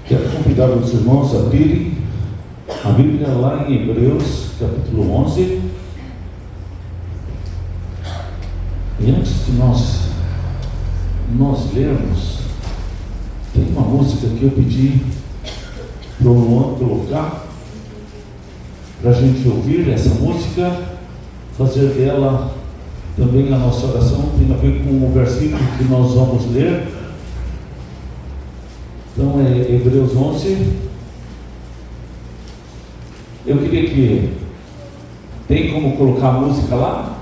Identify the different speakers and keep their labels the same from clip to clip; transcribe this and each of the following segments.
Speaker 1: Quero convidar os irmãos a abrirem a Bíblia lá em Hebreus, capítulo 11. E antes de nós lermos, tem uma música que eu pedi para o Luan colocar, para a gente ouvir essa música, fazer dela também a nossa oração. Tem a ver com o versículo que nós vamos ler. Então é Hebreus 11. Eu queria que... Tem como colocar a música lá?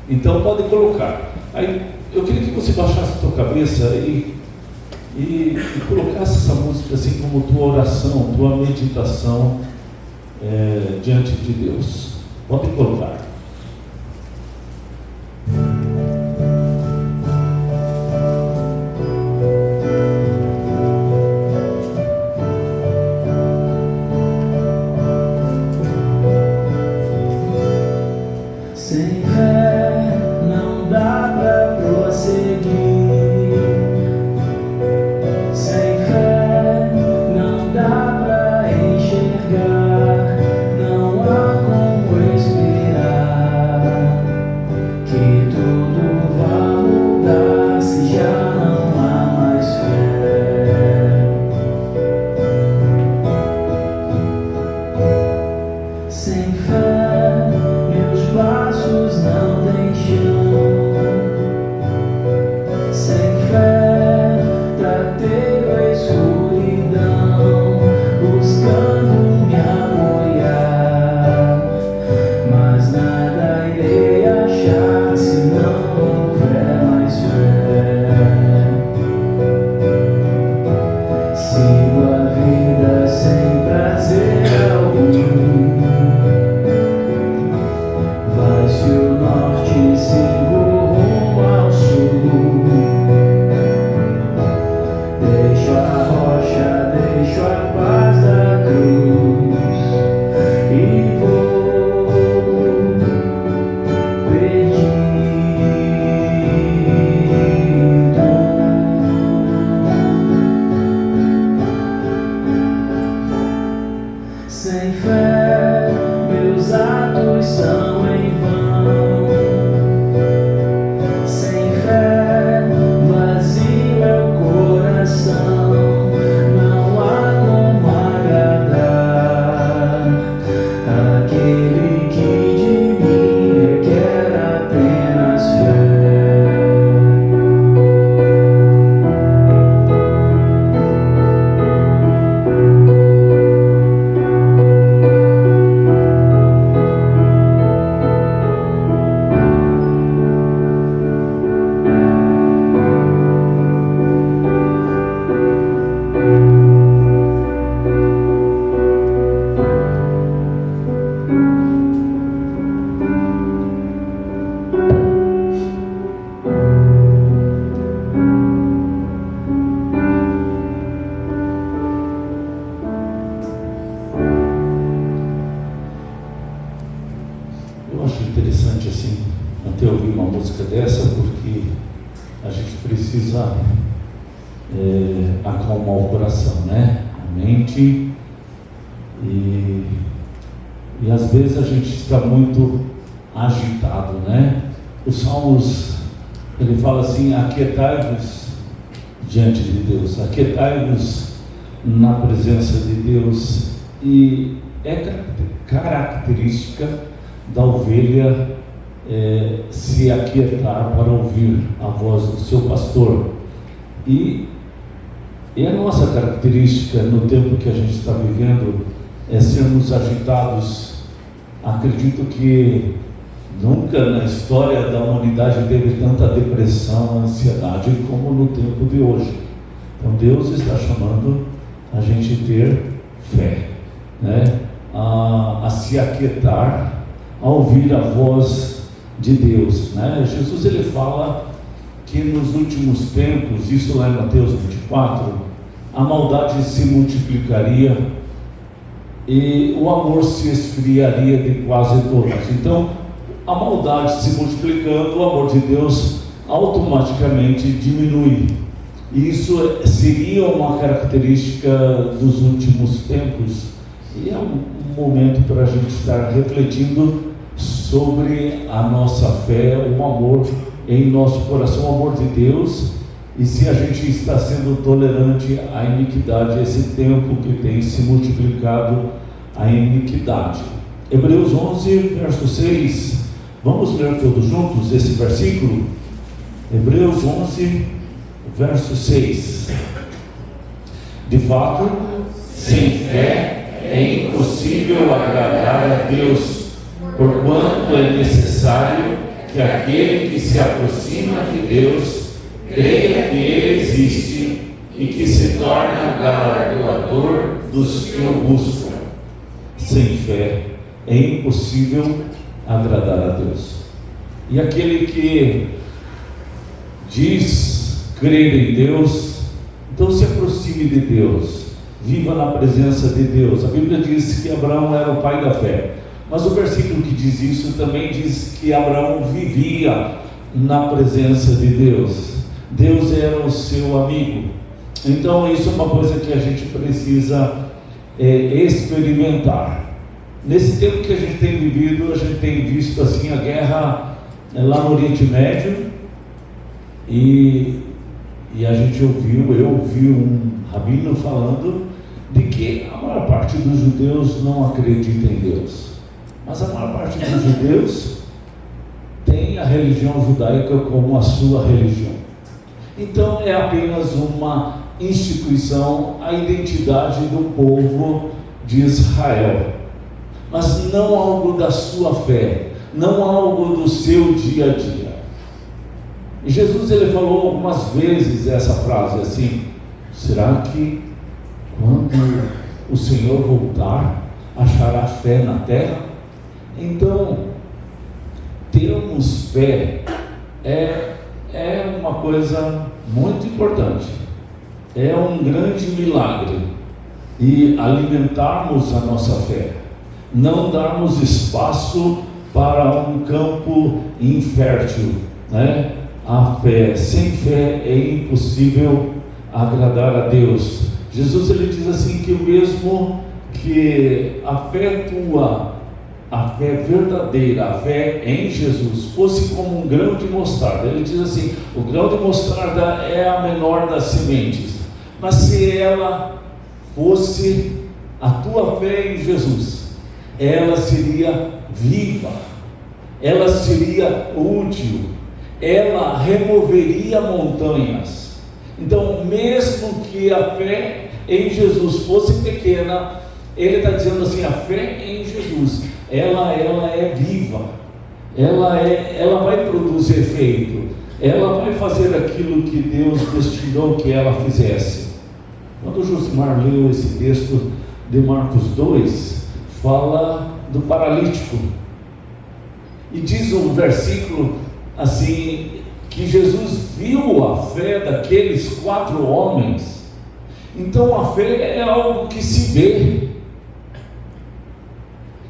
Speaker 1: Então pode colocar. Aí eu queria que você baixasse a tua cabeça e colocasse essa música assim como tua oração, tua meditação diante de Deus. Pode colocar. Acalmar o coração, né? A mente. E às vezes a gente está muito agitado, né? Os Salmos, ele fala assim: aquietai-vos diante de Deus, aquietai-vos na presença de Deus. E é característica da ovelha se aquietar para ouvir a voz do seu pastor. E a nossa característica no tempo que a gente está vivendo é sermos agitados. Acredito que nunca na história da humanidade teve tanta depressão, ansiedade como no tempo de hoje. Então Deus está chamando a gente ter fé, né? A se aquietar, a ouvir a voz de Deus, né? Jesus, ele fala que nos últimos tempos, isso lá em Mateus 24, a maldade se multiplicaria e o amor se esfriaria de quase todos. Então, a maldade se multiplicando, o amor de Deus automaticamente diminui. E isso seria uma característica dos últimos tempos. E é um momento para a gente estar refletindo sobre a nossa fé, o amor em nosso coração, o amor de Deus, e se a gente está sendo tolerante à iniquidade, esse tempo que tem se multiplicado a iniquidade. Hebreus 11, verso 6, vamos ler todos juntos esse versículo? Hebreus 11, verso 6. De fato, sem fé é impossível agradar a Deus, porquanto é necessário que aquele que se aproxima de Deus creia que Ele existe e que se torna galardoador dos que o buscam. Sem fé é impossível agradar a Deus. E aquele que diz crer em Deus, então se aproxime de Deus, viva na presença de Deus. A Bíblia diz que Abraão era o pai da fé, mas o versículo que diz isso também diz que Abraão vivia na presença de Deus. Deus era o seu amigo. Então isso é uma coisa que a gente precisa experimentar. Nesse tempo que a gente tem vivido, a gente tem visto assim a guerra lá no Oriente Médio, e a gente eu ouvi um rabino falando de que a maior parte dos judeus não acredita em Deus, mas a maior parte dos judeus tem a religião judaica como a sua religião. Então é apenas uma instituição, a identidade do povo de Israel, mas não algo da sua fé, não algo do seu dia a dia. E Jesus ele falou algumas vezes essa frase assim: será que quando o Senhor voltar achará fé na terra? Então termos fé é uma coisa muito importante, é um grande milagre, e alimentarmos a nossa fé, não darmos espaço para um campo infértil, né? A fé, sem fé é impossível agradar a Deus. Jesus ele diz assim que mesmo que a fé tua, a fé verdadeira, a fé em Jesus fosse como um grão de mostarda, ele diz assim, o grão de mostarda é a menor das sementes, mas se ela fosse a tua fé em Jesus, ela seria viva, ela seria útil, ela removeria montanhas. Então mesmo que a fé em Jesus fosse pequena, ele está dizendo assim, a fé em Jesus, ela é viva, ela vai produzir efeito, ela vai fazer aquilo que Deus destinou que ela fizesse. Quando o Josimar leu esse texto de Marcos 2, fala do paralítico, e diz um versículo assim, que Jesus viu a fé daqueles 4 homens. Então a fé é algo que se vê,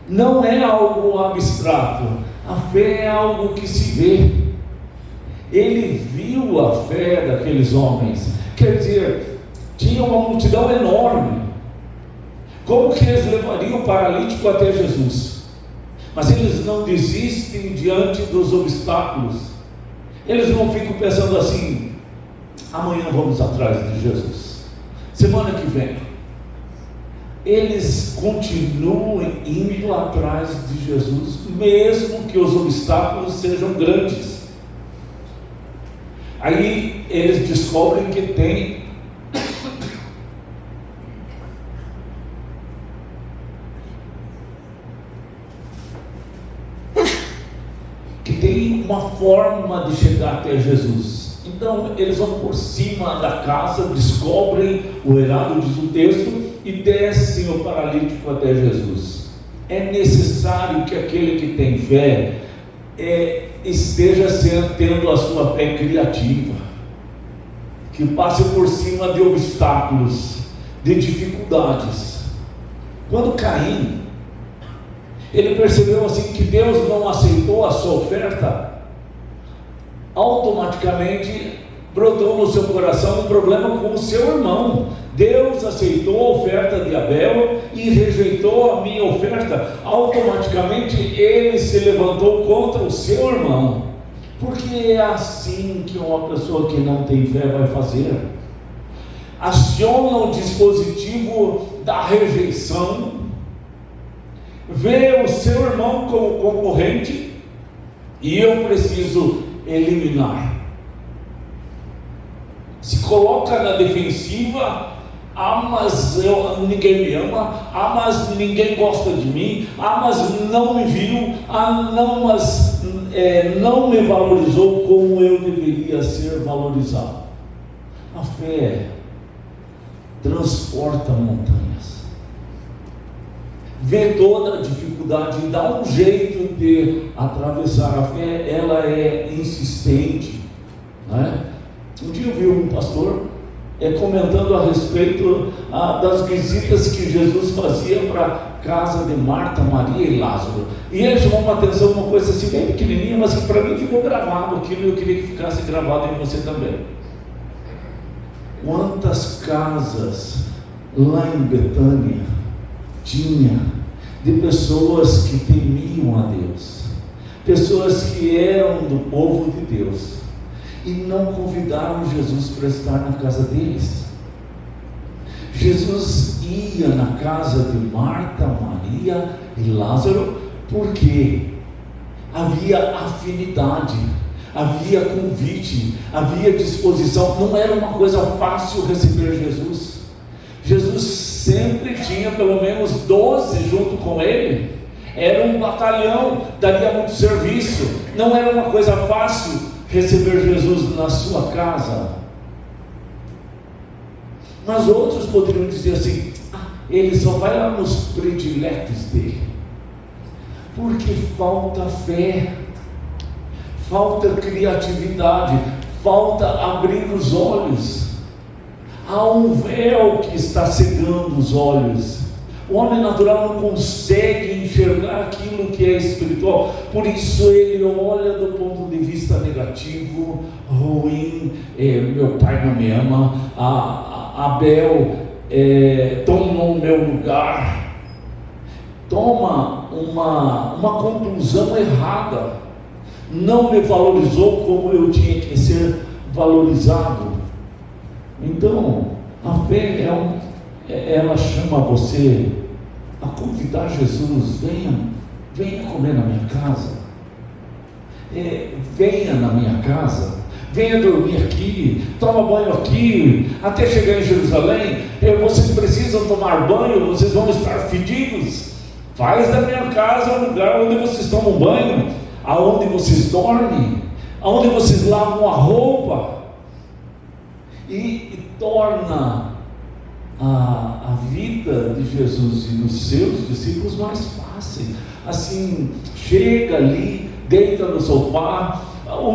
Speaker 1: não é algo abstrato, a fé é algo que se vê. Ele viu a fé daqueles homens, quer dizer, tinha uma multidão enorme. Como que eles levariam o paralítico até Jesus? Mas eles não desistem diante dos obstáculos, eles não ficam pensando assim, amanhã vamos atrás de Jesus, semana que vem. Eles continuam indo atrás de Jesus, mesmo que os obstáculos sejam grandes. Aí eles descobrem que tem uma forma de chegar até Jesus. Então eles vão por cima da casa, descobrem o errado, diz o texto, e descem o paralítico até Jesus. É necessário que aquele que tem fé esteja tendo a sua fé criativa, que passe por cima de obstáculos, de dificuldades. Quando Caim, ele percebeu assim que Deus não aceitou a sua oferta, automaticamente brotou no seu coração um problema com o seu irmão. Deus aceitou a oferta de Abel e rejeitou a minha oferta. Automaticamente ele se levantou contra o seu irmão, porque é assim que uma pessoa que não tem fé vai fazer. Aciona o dispositivo da rejeição, vê o seu irmão como concorrente e eu preciso eliminar. Se coloca na defensiva. Mas ninguém me ama, mas ninguém gosta de mim, mas não me viu, mas não me valorizou como eu deveria ser valorizado. A fé transporta montanhas, vê toda a dificuldade e dá um jeito de atravessar. A fé, ela é insistente, né? Um dia eu vi um pastor comentando a respeito das visitas que Jesus fazia para a casa de Marta, Maria e Lázaro, e ele chamou uma atenção, uma coisa assim bem pequenininha, mas que para mim ficou gravado aquilo, e eu queria que ficasse gravado em você também. Quantas casas lá em Betânia tinha de pessoas que temiam a Deus, pessoas que eram do povo de Deus, e não convidaram Jesus para estar na casa deles. Jesus ia na casa de Marta, Maria e Lázaro, porque havia afinidade, havia convite, havia disposição. Não era uma coisa fácil receber Jesus. Jesus sempre tinha pelo menos 12 junto com ele. Era um batalhão, daria muito serviço. Não era uma coisa fácil receber Jesus na sua casa. Mas outros poderiam dizer assim: ele só vai lá nos prediletos dele, porque falta fé, falta criatividade, falta abrir os olhos. Há um véu que está cegando os olhos. O homem natural não consegue enxergar aquilo que é espiritual, por isso ele olha do ponto de vista negativo, ruim. Meu pai não me ama, Abel tomou o meu lugar, toma uma conclusão errada, não me valorizou como eu tinha que ser valorizado. Então a fé ela chama você a convidar Jesus: venha comer na minha casa, venha na minha casa, venha dormir aqui, toma banho aqui, até chegar em Jerusalém, vocês precisam tomar banho, vocês vão estar fedidos, faz da minha casa um lugar onde vocês tomam banho, aonde vocês dormem, aonde vocês lavam a roupa, e torna a vida de Jesus e dos seus discípulos mais fácil. Assim, chega ali, deita no sofá,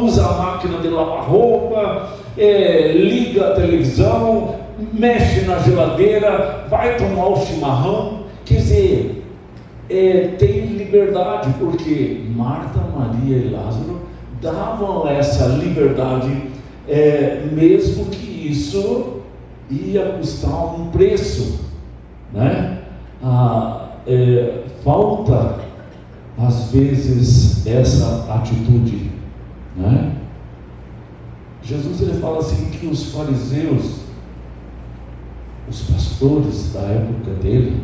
Speaker 1: usa a máquina de lavar roupa, liga a televisão, mexe na geladeira, vai tomar o chimarrão. Quer dizer, tem liberdade, porque Marta, Maria e Lázaro davam essa liberdade, mesmo que isso ia custar um preço, né? Falta às vezes essa atitude, né? Jesus ele fala assim que os fariseus, os pastores da época dele,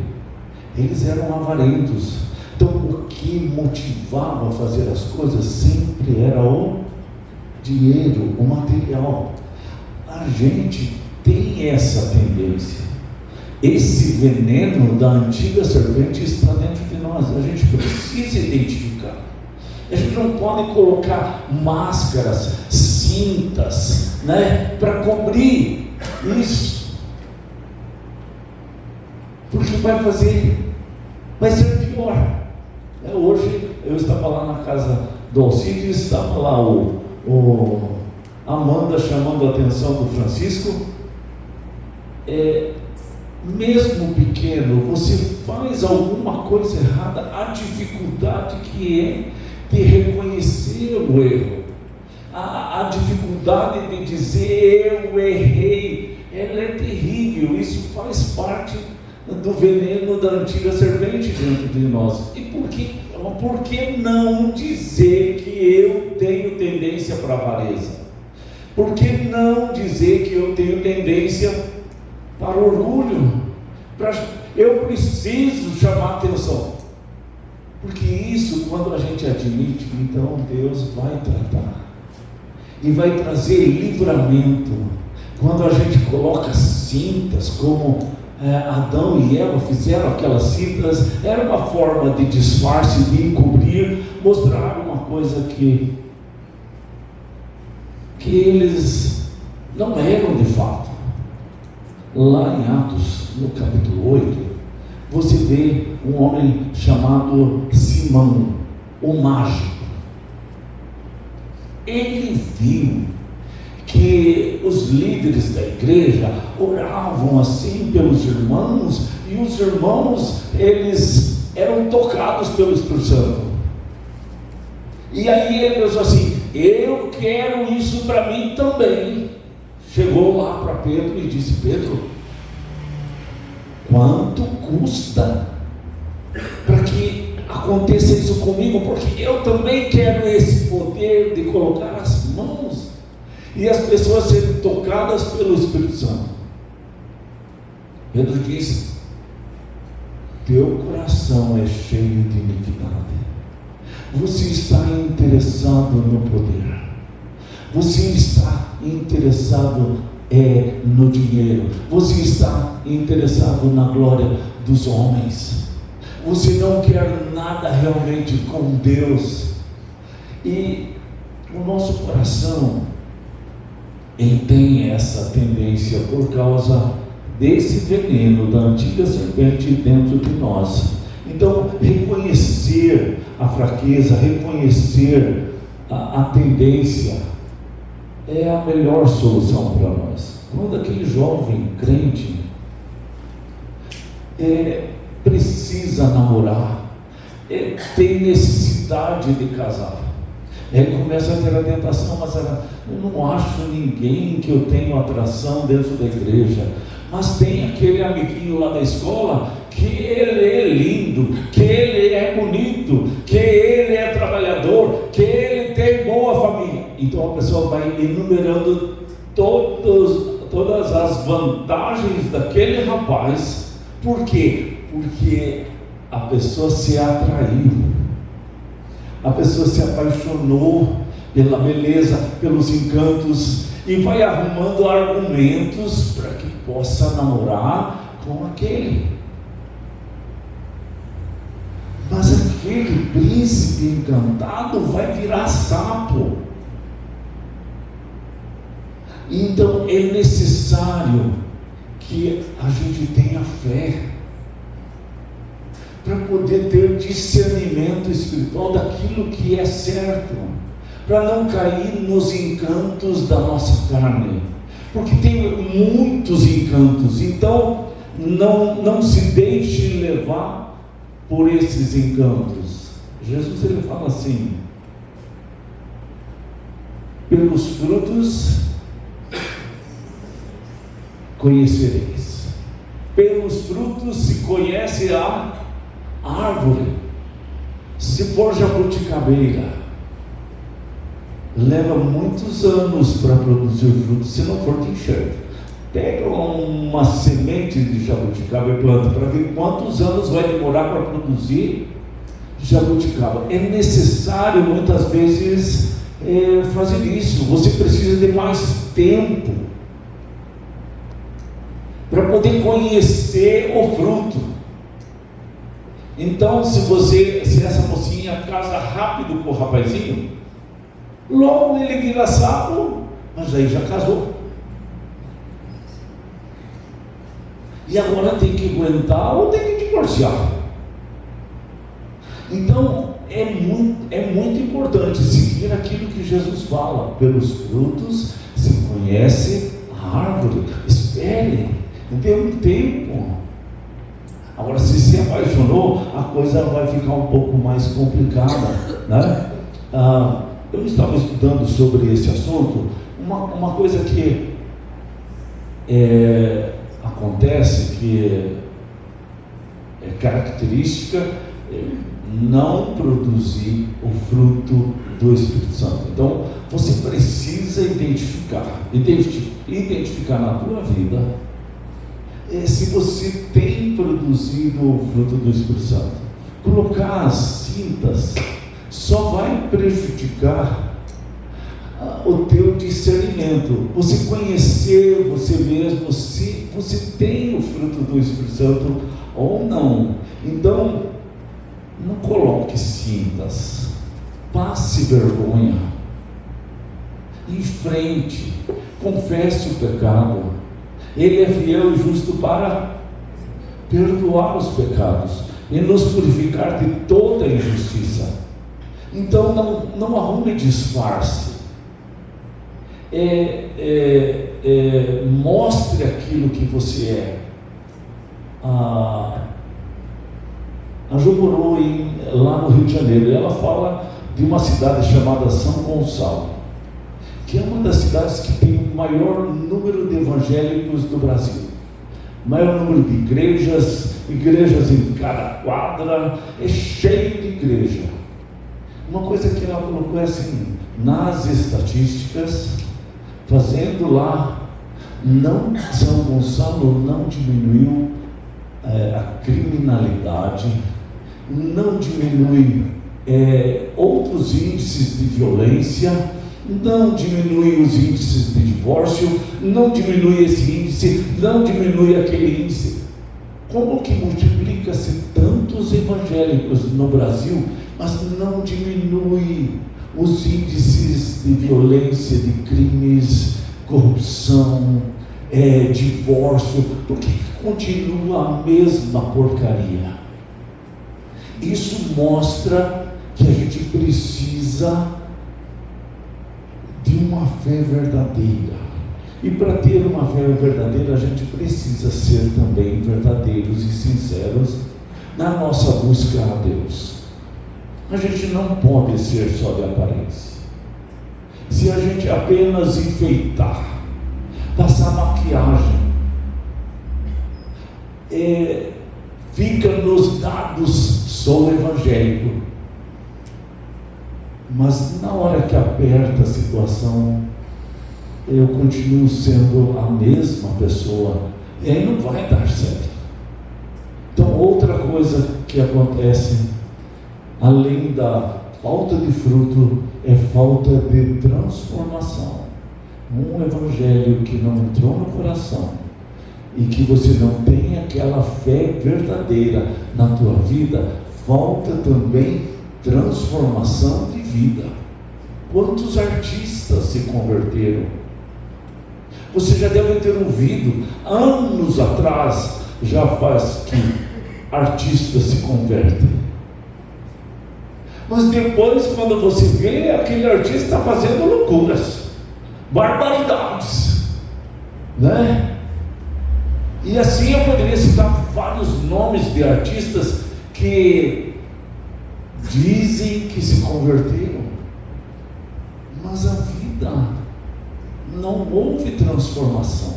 Speaker 1: eles eram avarentos. Então o que motivava a fazer as coisas sempre era o dinheiro, o material. A gente tem essa tendência. Esse veneno da antiga serpente está dentro de nós. A gente precisa identificar. A gente não pode colocar máscaras, cintas, né, para cobrir isso, porque vai ser pior. Hoje eu estava lá na casa do Alcides, estava lá o Amanda chamando a atenção do Francisco. Mesmo pequeno, você faz alguma coisa errada, a dificuldade que é de reconhecer o erro, A dificuldade de dizer eu errei, ela é terrível. Isso faz parte do veneno da antiga serpente dentro de nós. E por que não dizer que eu tenho tendência para a avareza? Por que não dizer que eu tenho tendência para o orgulho? Eu preciso chamar atenção. Porque isso, quando a gente admite, então Deus vai tratar e vai trazer livramento. Quando a gente coloca cintas, como Adão e Eva fizeram aquelas cintas, era uma forma de disfarce, de encobrir, mostrar uma coisa que eles não eram de fato. Lá em Atos, no capítulo 8, você vê um homem chamado Simão, o mágico. Ele viu que os líderes da igreja oravam assim pelos irmãos, e os irmãos, eles eram tocados pelo Espírito Santo. E aí ele pensou assim: eu quero isso para mim também. Chegou lá para Pedro e disse: Pedro, quanto custa para que aconteça isso comigo? Porque eu também quero esse poder de colocar as mãos e as pessoas serem tocadas pelo Espírito Santo. Pedro disse: teu coração é cheio de iniquidade. Você está interessado no poder, você está interessado no dinheiro, você está interessado na glória dos homens, você não quer nada realmente com Deus. E o nosso coração, ele tem essa tendência por causa desse veneno da antiga serpente dentro de nós. Então, reconhecer a fraqueza, reconhecer a tendência é a melhor solução para nós. Quando aquele jovem crente precisa namorar, tem necessidade de casar, ele começa a ter a tentação: mas eu não acho ninguém que eu tenho atração dentro da igreja, mas tem aquele amiguinho lá da escola que ele é lindo, que ele é bonito, que ele é trabalhador, que ele tem boa família. Então a pessoa vai enumerando todas as vantagens daquele rapaz. Por quê? Porque a pessoa se atraiu, a pessoa se apaixonou pela beleza, pelos encantos, e vai arrumando argumentos para que possa namorar com aquele. Mas aquele príncipe encantado vai virar sapo. Então é necessário que a gente tenha fé para poder ter discernimento espiritual daquilo que é certo, para não cair nos encantos da nossa carne, porque tem muitos encantos. Então não se deixe levar por esses encantos. Jesus, ele fala assim: pelos frutos conhecereis. Pelos frutos se conhece a árvore. Se for jabuticabeira, leva muitos anos para produzir frutos, se não for de enxerto. Pega uma semente de jabuticaba e planta, para ver quantos anos vai demorar para produzir jabuticaba. É necessário muitas vezes fazer isso. Você precisa de mais tempo para poder conhecer o fruto. Então, se essa mocinha casa rápido com o rapazinho, logo ele vira sapo, mas aí já casou. E agora tem que aguentar ou tem que divorciar. Então é muito importante seguir aquilo que Jesus fala: pelos frutos se conhece a árvore. Espere, dê um tempo. Agora, se apaixonou, a coisa vai ficar um pouco mais complicada, né? eu estava estudando sobre esse assunto, uma coisa que acontece, que é característica, não produzir o fruto do Espírito Santo. Então, você precisa identificar na tua vida se você tem produzido o fruto do Espírito Santo. Colocar as cintas só vai prejudicar o teu discernimento, você conhecer você mesmo, se você tem o fruto do Espírito Santo ou não. Então, não coloque cintas, passe vergonha, enfrente, confesse o pecado. Ele é fiel e justo para perdoar os pecados e nos purificar de toda injustiça. Então não arrume disfarce, mostre aquilo que você é. A Jo morou lá no Rio de Janeiro, e ela fala de uma cidade chamada São Gonçalo, que é uma das cidades que tem o maior número de evangélicos do Brasil, maior número de igrejas em cada quadra, é cheio de igreja. Uma coisa que ela colocou é assim, nas estatísticas, fazendo lá, São Gonçalo não diminuiu a criminalidade, não diminui outros índices de violência, não diminui os índices de divórcio, não diminui esse índice, não diminui aquele índice. Como que multiplica-se tantos evangélicos no Brasil, mas não diminui os índices de violência, de crimes, corrupção, divórcio? Porque continua a mesma porcaria. Isso mostra que a gente precisa de uma fé verdadeira. E para ter uma fé verdadeira, a gente precisa ser também verdadeiros e sinceros na nossa busca a Deus. A gente não pode ser só de aparência. Se a gente apenas enfeitar, passar maquiagem, fica nos dados, sou evangélico, mas na hora que aperta a situação, eu continuo sendo a mesma pessoa, e aí não vai dar certo. Então, outra coisa que acontece, além da falta de fruto, é falta de transformação. Um evangelho que não entrou no coração e que você não tem aquela fé verdadeira na tua vida, falta também transformação de vida. Quantos artistas se converteram? Você já deve ter ouvido, anos atrás, já faz que artistas se convertem. Mas depois, quando você vê, aquele artista está fazendo loucuras, barbaridades, né? E assim eu poderia citar vários nomes de artistas que dizem que se converteram, mas a vida não houve transformação.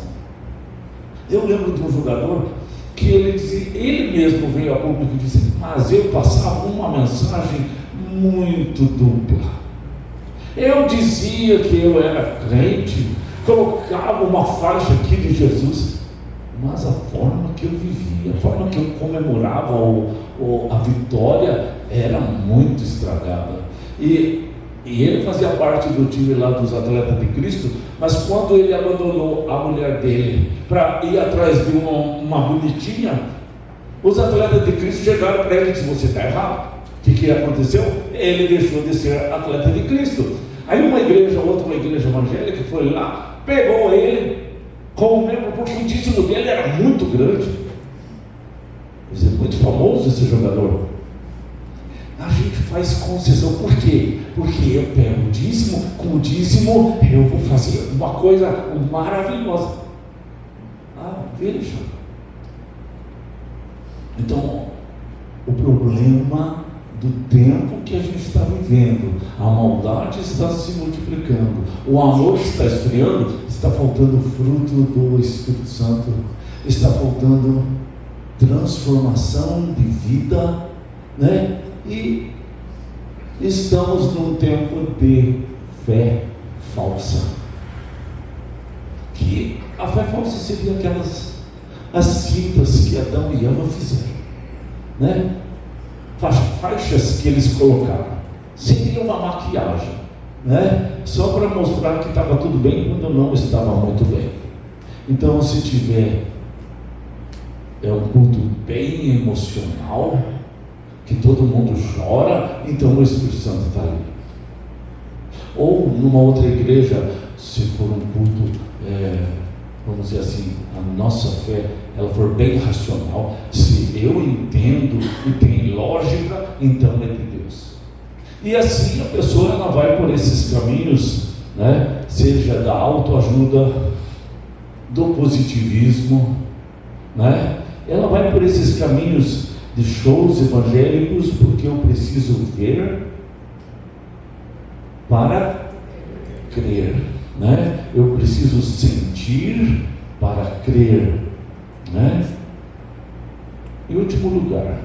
Speaker 1: Eu lembro de um jogador que ele mesmo veio a público e disse: mas eu passava uma mensagem muito dupla. Eu dizia que eu era crente, colocava uma faixa aqui de Jesus, mas a forma que eu vivia, a forma que eu comemorava a vitória era muito estragada. E ele fazia parte do time lá dos Atletas de Cristo, mas quando ele abandonou a mulher dele para ir atrás de uma bonitinha, os Atletas de Cristo chegaram para ele e disseram: você está errado. O que aconteceu? Ele deixou de ser atleta de Cristo. Aí uma igreja evangélica foi lá, pegou ele como membro, porque o dízimo dele era muito grande. Mas é muito famoso esse jogador. A gente faz concessão. Por quê? Porque eu pego o dízimo, com o dízimo eu vou fazer uma coisa maravilhosa. Veja. Então, o problema do tempo que a gente está está vivendo, a maldade está se multiplicando, o amor está esfriando, está faltando o fruto do Espírito Santo, está faltando transformação de vida, né? E estamos num tempo de fé falsa. Que a fé falsa seria as cintas que Adão e Eva fizeram, né? Faixas que eles colocaram, seria uma maquiagem, né? Só para mostrar que estava tudo bem quando não estava muito bem. Então, se tiver um culto bem emocional, que todo mundo chora, então o Espírito Santo está ali. Ou numa outra igreja, se for um culto, vamos dizer assim, a nossa fé, ela for bem racional, se eu entendo e tem lógica, então é de Deus. E assim a pessoa ela vai por esses caminhos, né? Seja da autoajuda, do positivismo, né? Ela vai por esses caminhos de shows evangélicos, porque eu preciso ver para crer, né? Eu preciso sentir para crer, né? Em último lugar,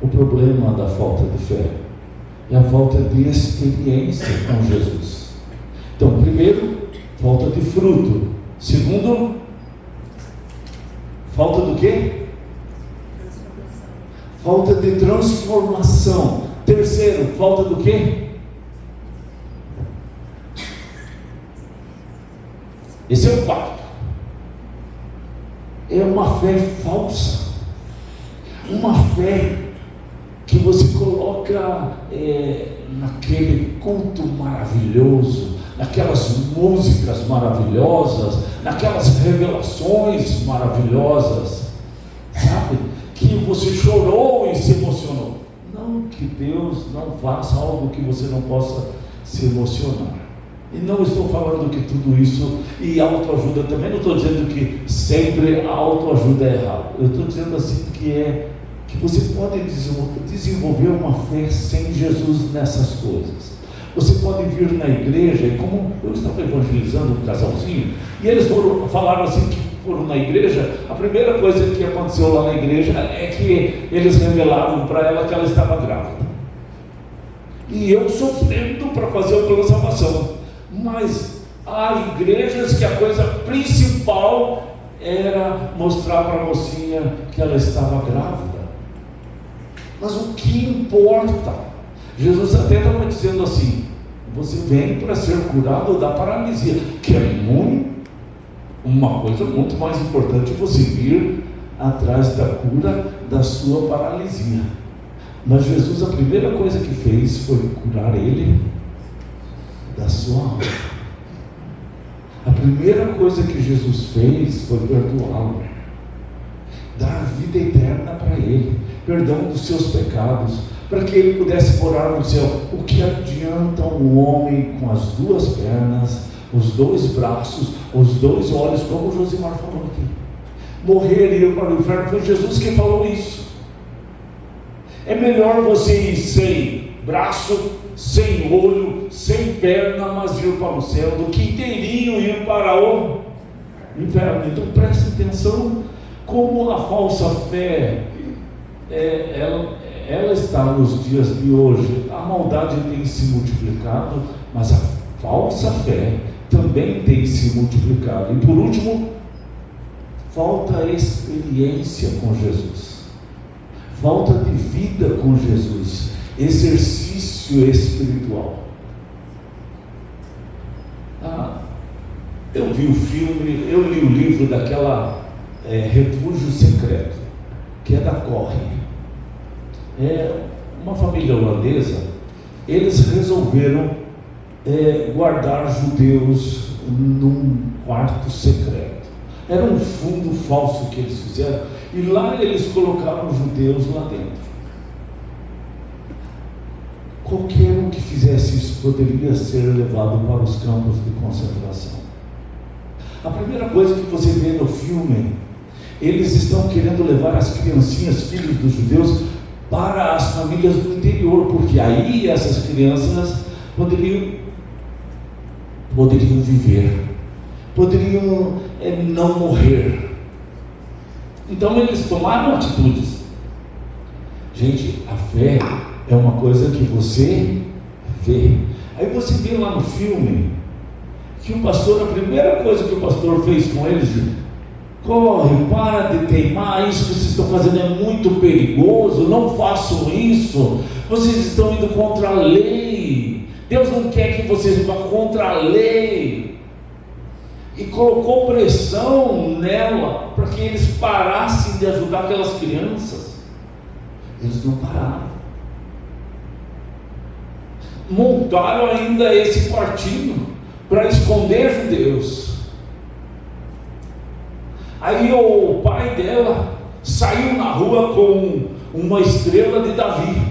Speaker 1: o problema da falta de fé é a falta de experiência com Jesus. Então, primeiro, falta de fruto. Segundo, falta do quê? Falta de transformação. Terceiro, falta do quê? Esse é o quarto. É uma fé falsa. Uma fé que você coloca naquele culto maravilhoso, naquelas músicas maravilhosas, naquelas revelações maravilhosas, sabe? Que você chorou e se emocionou. Não que Deus não faça algo que você não possa se emocionar. E não estou falando que tudo isso, e autoajuda também, não estou dizendo que sempre a autoajuda é errado. Eu estou dizendo assim que você pode desenvolver uma fé sem Jesus nessas coisas. Você pode vir na igreja, e como eu estava evangelizando um casalzinho, e eles falaram assim que foram na igreja, a primeira coisa que aconteceu lá na igreja é que eles revelaram para ela que ela estava grávida. E eu sofrendo para fazer o plano de salvação. Mas há igrejas que a coisa principal era mostrar para a mocinha que ela estava grávida. Mas o que importa? Jesus até estava dizendo assim: você vem para ser curado da paralisia, que é uma coisa muito mais importante você vir atrás da cura da sua paralisia. Mas Jesus, a primeira coisa que fez foi curar ele da sua alma. A primeira coisa que Jesus fez foi perdoá-lo, dar vida eterna para ele, perdão dos seus pecados, para que ele pudesse morar no céu. O que adianta um homem com as duas pernas, os dois braços, os dois olhos, como o Josimar falou aqui, morrer e ir para o inferno? Foi Jesus quem falou isso. É melhor você ir sem braço, sem olho, sem perna, mas ir para o céu, do que inteirinho ir para o inferno. Então preste atenção como a falsa fé ela está nos dias de hoje. A maldade tem se multiplicado, mas a falsa fé também tem se multiplicado. E por último, falta experiência com Jesus, falta de vida com Jesus, exercício espiritual. Eu vi o filme, eu li o livro daquela Refúgio Secreto, que é da Corre. É uma família holandesa. Eles resolveram guardar judeus num quarto secreto. Era um fundo falso que eles fizeram, e lá eles colocaram judeus lá dentro. Qualquer um que fizesse isso poderia ser levado para os campos de concentração. A primeira coisa que você vê no filme, eles estão querendo levar as criancinhas, filhos dos judeus, para as famílias do interior, porque aí essas crianças poderiam viver, poderiam não morrer. Então eles tomaram atitudes. Gente, a fé é uma coisa que você vê. Aí você vê lá no filme que o pastor, a primeira coisa que o pastor fez com eles: corre, para de teimar, isso que vocês estão fazendo é muito perigoso, não façam isso, vocês estão indo contra a lei, Deus não quer que vocês vão contra a lei. E colocou pressão nela para que eles parassem de ajudar aquelas crianças. Eles não pararam. Montaram ainda esse quartinho para esconder judeus. Aí o pai dela saiu na rua com uma estrela de Davi.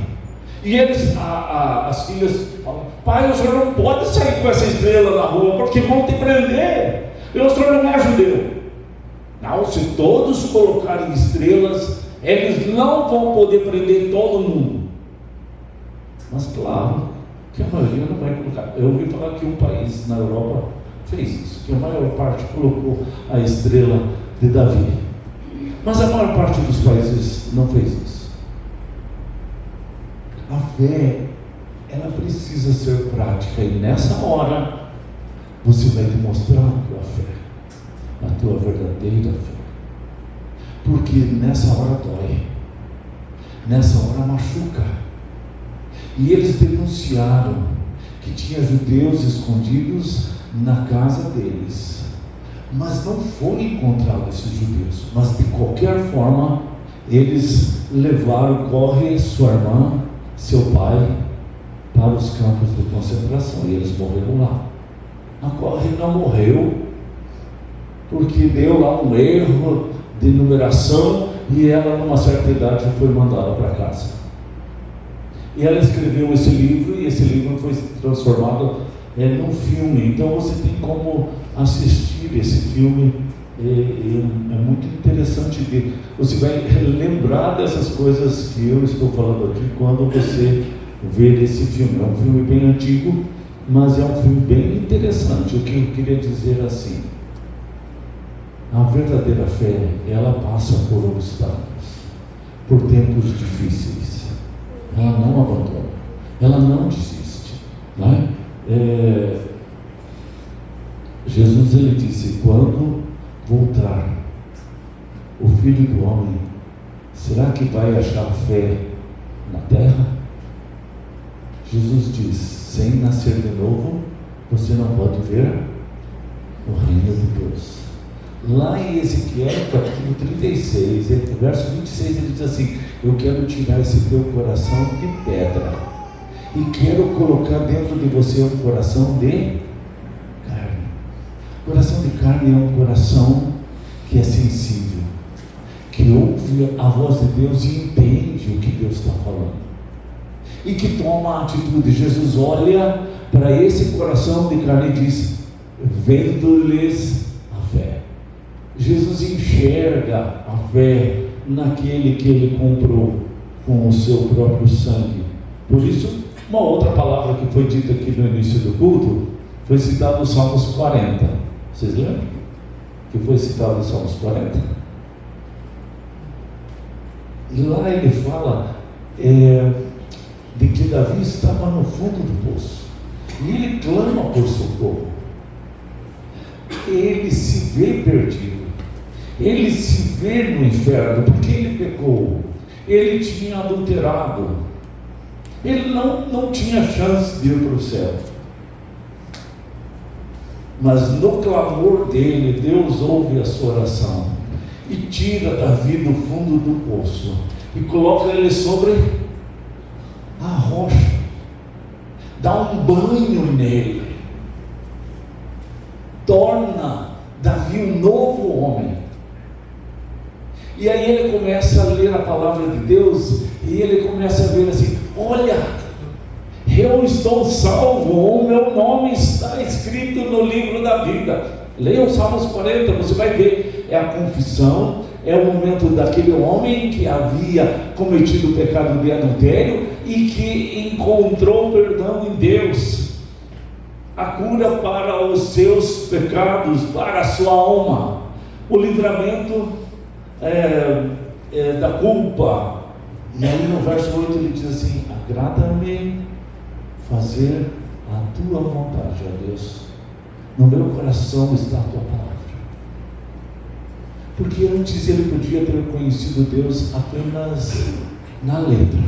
Speaker 1: E eles, as filhas falam: pai, o senhor não pode sair com essa estrela na rua, porque vão te prender. E o senhor não é judeu. Não, se todos colocarem estrelas, eles não vão poder prender todo mundo. Mas claro que a maioria não vai colocar. Eu ouvi falar que um país na Europa fez isso, que a maior parte colocou a estrela de Davi. Mas a maior parte dos países não fez isso. A fé, ela precisa ser prática, e nessa hora você vai demonstrar a tua fé, a tua verdadeira fé. Porque nessa hora dói, nessa hora machuca. E eles denunciaram que tinha judeus escondidos na casa deles, mas não foi encontrado esses judeus. Mas de qualquer forma, eles levaram Corre, sua irmã, seu pai, para os campos de concentração, e eles morreram lá. A Corre não morreu, porque deu lá um erro de numeração, e ela, numa certa idade, foi mandada para casa. E ela escreveu esse livro, e esse livro foi transformado num filme. Então você tem como assistir esse filme, é muito interessante ver. Você vai lembrar dessas coisas que eu estou falando aqui quando você ver esse filme. É um filme bem antigo, mas é um filme bem interessante. O que eu queria dizer assim: a verdadeira fé, ela passa por obstáculos, por tempos difíceis. Ela não abandona, ela não desiste, não é? Jesus, ele disse: quando voltar o Filho do Homem, será que vai achar fé na terra? Jesus diz: sem nascer de novo, você não pode ver o reino de Deus. Lá em Ezequiel, capítulo 36, verso 26, ele diz assim: eu quero tirar esse teu coração de pedra e quero colocar dentro de você um coração de carne. Coração de carne é um coração que é sensível, que ouve a voz de Deus e entende o que Deus está falando, e que toma a atitude. Jesus olha para esse coração de carne e diz: vendo-lhes a fé. Jesus enxerga a fé naquele que ele comprou com o seu próprio sangue. Por isso, uma outra palavra que foi dita aqui no início do culto foi citado o Salmos 40. Vocês lembram? Que foi citado o Salmos 40. E lá ele fala de que Davi estava no fundo do poço, e ele clama por socorro. Ele se vê perdido, ele se vê no inferno, porque ele pecou, ele tinha adulterado, ele não tinha chance de ir para o céu. Mas no clamor dele, Deus ouve a sua oração e tira Davi do fundo do poço e coloca ele sobre a rocha, dá um banho nele, torna Davi um novo homem. E aí ele começa a ler a palavra de Deus, e ele começa a ver assim: olha, eu estou salvo, o meu nome está escrito no livro da vida. Leia o Salmos 40, você vai ver, é a confissão É o momento daquele homem que havia cometido o pecado de adultério e que encontrou perdão em Deus, a cura para os seus pecados, para a sua alma, o livramento da culpa. E aí no verso 8 ele diz assim: agrada-me fazer a tua vontade, ó Deus, no meu coração está a tua palavra. Porque antes ele podia ter conhecido Deus apenas na letra,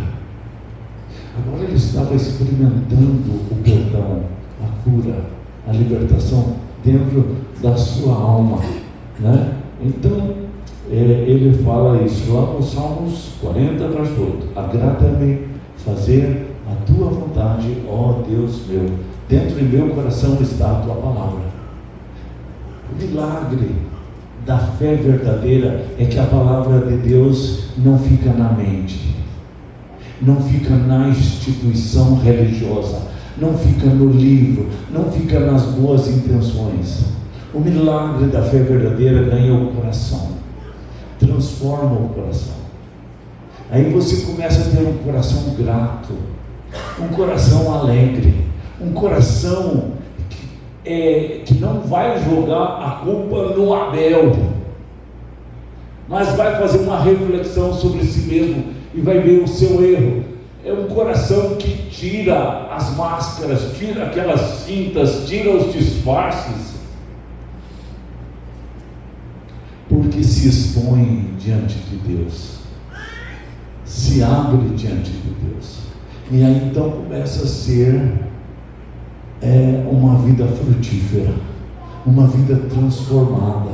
Speaker 1: agora ele estava experimentando o perdão, a cura, a libertação dentro da sua alma, né? Então ele fala isso lá no Salmos 40, verso 8: agrada-me fazer a tua vontade, ó Deus meu, dentro de meu coração está a tua palavra. O milagre da fé verdadeira é que a palavra de Deus não fica na mente, não fica na instituição religiosa, não fica no livro, não fica nas boas intenções. O milagre da fé verdadeira ganha o coração, transforma o coração. Aí você começa a ter um coração grato, um coração alegre, um coração que não vai jogar a culpa no Abel, mas vai fazer uma reflexão sobre si mesmo e vai ver o seu erro. É um coração que tira as máscaras, tira aquelas cintas, tira os disfarces, porque se expõe diante de Deus, se abre diante de Deus, e aí então começa a ser uma vida frutífera, uma vida transformada,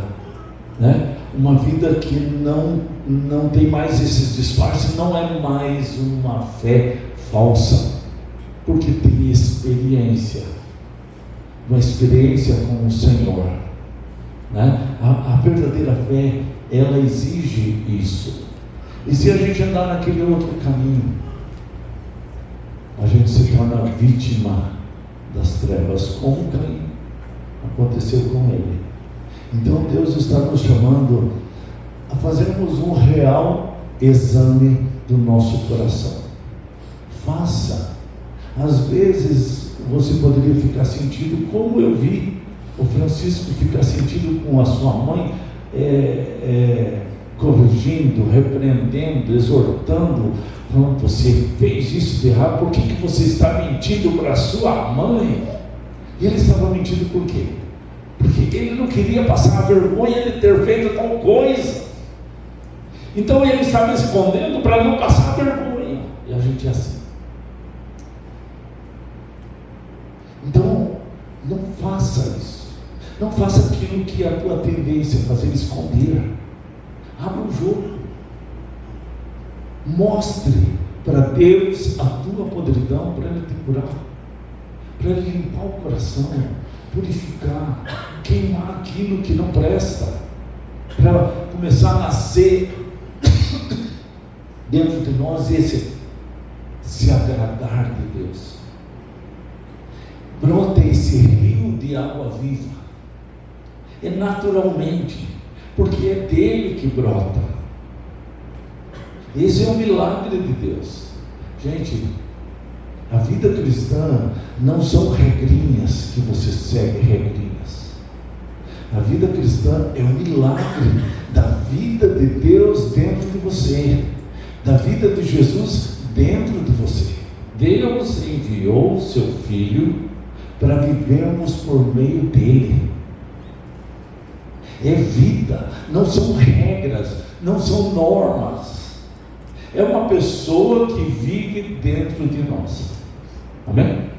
Speaker 1: né? Uma vida que não tem mais esses disfarces, não é mais uma fé falsa, porque tem experiência, uma experiência com o Senhor, né? A verdadeira fé, ela exige isso. E se a gente andar naquele outro caminho, a gente se torna vítima das trevas, como Caim, aconteceu com ele. Então Deus está nos chamando a fazermos um real exame do nosso coração. Faça. Às vezes você poderia ficar sentido, como eu vi o Francisco ficar sentido com a sua mãe, corrigindo, repreendendo, exortando, falando: você fez isso de errado, por que você está mentindo para sua mãe? E ele estava mentindo por quê? Porque ele não queria passar a vergonha de ter feito tal coisa. Então ele estava escondendo para não passar a vergonha. E a gente é assim. Então, não faça isso. Não faça aquilo que é a tua tendência a fazer, esconder. Abra o jogo. Mostre para Deus a tua podridão, para Ele te curar, para Ele limpar o coração, purificar, queimar aquilo que não presta, para começar a nascer dentro de nós esse se agradar de Deus. Brota esse rio de água viva, naturalmente, porque é dele que brota. Esse é o milagre de Deus. Gente, a vida cristã não são regrinhas que você segue, regrinhas. A vida cristã é o milagre da vida de Deus dentro de você, da vida de Jesus dentro de você. Deus enviou o seu Filho para vivermos por meio dele. É vida, não são regras, não são normas. É uma pessoa que vive dentro de nós. Amém?